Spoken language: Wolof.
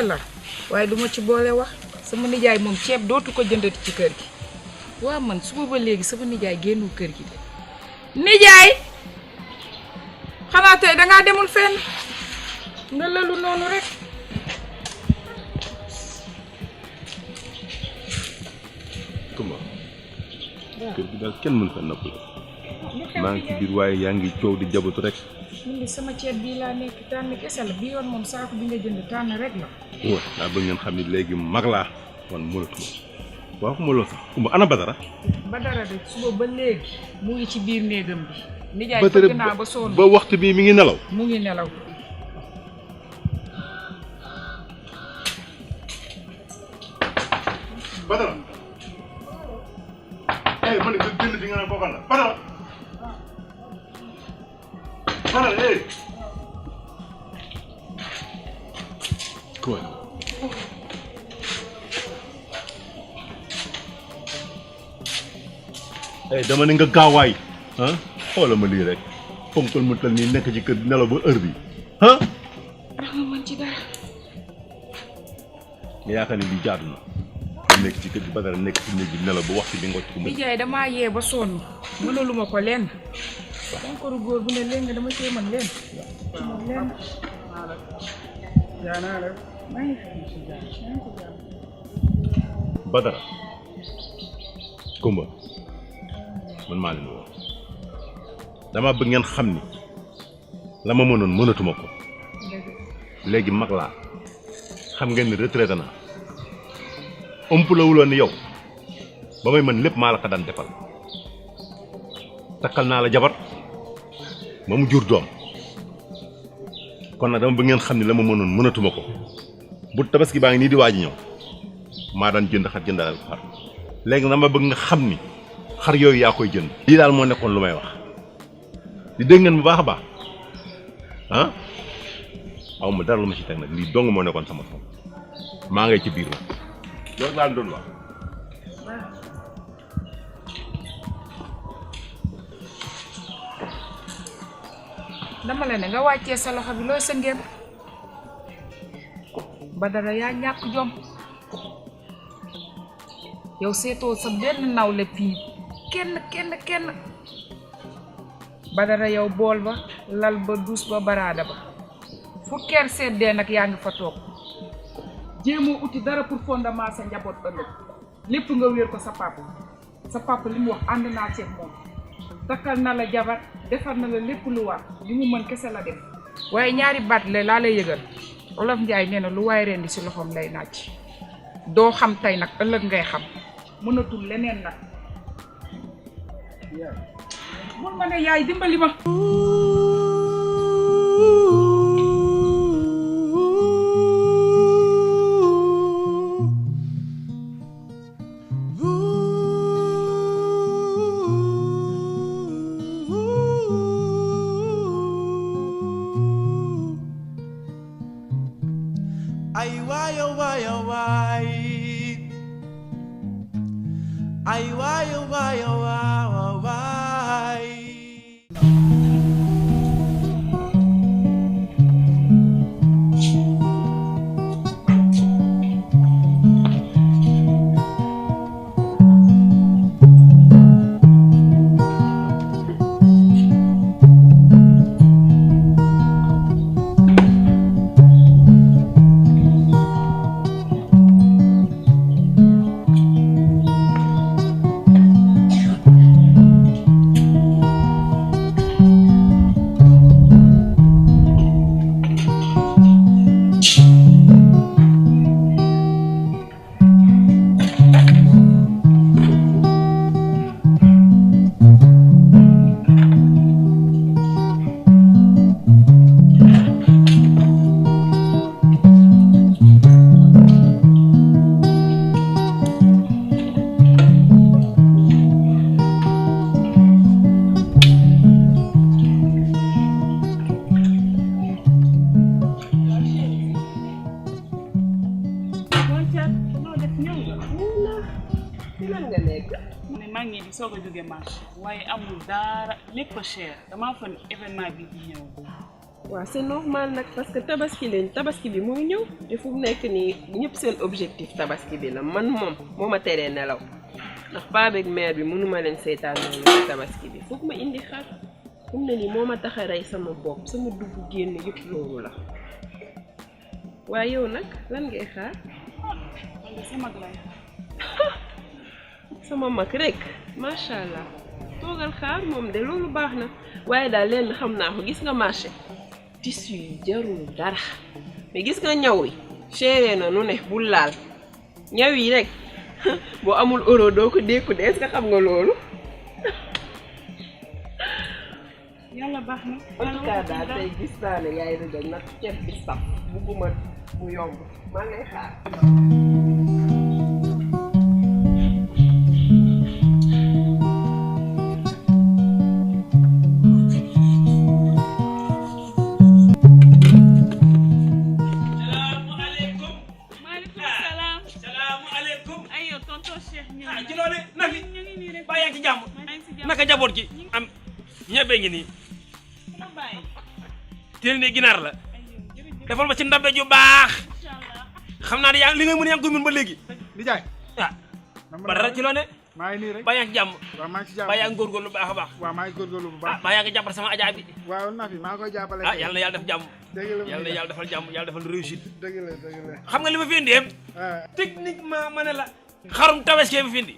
la waaye duma ci boole wax sama nijaay moom ceeb dootu ko jëndati ci kër gi waa man suba ba léegi sama nijaay génnul kër gi nijaay xanaa tey dangaa demul fenn nga lalu noonu rek Kumba kër gi daal kenn mën fa nopp maa ngi ci biir waaye yaa ngi coow di jabatu rek ni sama ceeb bii laa nekk tànn kese la bii yoon moom saako bi nga jënd tànn rek la waaw daa bëgg ngeen xam ne léegi mag laa man mënatuma waaw xuma loo sax Kumba ana Badara de suba ba léegi mu ngi ci biir néegam bi nijaay fëgg naa ba sonn ba waxtu bii mi ngi nelaw mu ngi nelaw Badara man nga génn fi nga naan kookan la Badara Quoi dama ne nga gaawaay xoolal ma lii rek ponkal mu tal nii nekk ci kër nelaw ba heure bi nga mën ci dara nga yaakaar ne lii jaadu na nekk ci kër gi Badara nekk ci néeg bi nelaw ba waxtu bi nga ko di jaay damaa yee ba sonn mënaluma ko lenn encore góor bu ne léegi dama cee mën leen Badara Kumba man maa leen woo dama bëgg ngeen xam ni la ma mënoon mënatuma ko léegi mag laa xam ngeen ni retraité naa ëmpulawuloon ni yow ba may mën lépp maa la ko daan defal takkal naa la jabar ba mu jur doom kon nag dama bëgg ngeen xam ni la ma mënoon mënatuma ko bu tabaski baa ngi nii di waaj ñëw maa daan jënd xar jëndalal ko xar léegi dama bëgg nga xam ni xar yooyu yaa koy jënd lii daal moo nekkoon lu may wax di dégg ngeen bu baax a baax aw ma dara lu ma ci teg nag lii dong moo nekkoon sama xol maa ngay ci biir la loolu laa doon wax dama la ne nga wàccee sa loxo bi looy sa ngéem Badara yaa ñàkk jom yow seetoo sa benn nawle fii kenn Badara yow bool ba lal ba dus ba baraada ba fu ker seddee nag yaa ngi fa toog jéemoo uti dara pour fondement sa njaboot ëllëg lépp nga wéer ko sa papa li mu wax ànd naa ceeb moom takkal na la jabar defar na la lépp lu war li mu mën kese la def waaye ñaari baat la laa lay yëgal Olof Njaay nee na lu waay rendi ci loxoom lay naaj doo xam tey nag ëllëg ngay xam mënatul leneen nag mun ma ne yaay dimbali ma marché waaye amul dara lépp a cher damaa fan événement bi di ñëw. waaw c'est normal nag parce que tabaski bi muy ñëw te fu mu nekk nii ñëpp seen objectif tabaski bi la man moom moo ma teree nelaw ndax paa beeg mère bi mënuma leen seetaan noonu ci tabaski bi foog ma indi xar fu mu ne nii moo ma tax a rey sama bopp sama dugg génn yëpp loolu la waaye yow nag lan ngay xaar. man de sama mag lay sama mag rek macha allah toogal xaar moom de loolu baax na waaye daal lenn xam naa ko gis nga marché tissu yi jarul dara mais gis nga ñaw yi chéré na nu ne bul laal ñaw yi rek boo amul euro doo ko dékku de est-ce que xam nga loolu. yàlla baax na. en tout cas daal tey gis naa ne yaay rëgal nag ceeb bi sax bugguma mu yomb maa ngay xaar. ci loolu Nafi ba yaa ngi ci jàmm naka jaboot gi am ñebe ngi nii teel ne ginaar la defal ma ci ndabe ju baax xam naa ne yaa li nga mën yaa ngi koy mën ba léegi di jaay ba dara ci loolu maa ngi nii rek ba yaa ngi ci jàmm waaw maa ngi ci jàmm ba yaa ngi góorgóorlu bu baax a baax waaw maa ngi góorgóorlu bu baax ba yaa ngi jàppale sama ajaa bi waaw Nafi maa koy jàppale yàlla na yàlla def jàmm dëgg la yàlla na yàlla defal jàmm yàlla defal réussite dëgg la xam nga li ma fi indi techniquement ma ne la xarum tabaski bi fi indi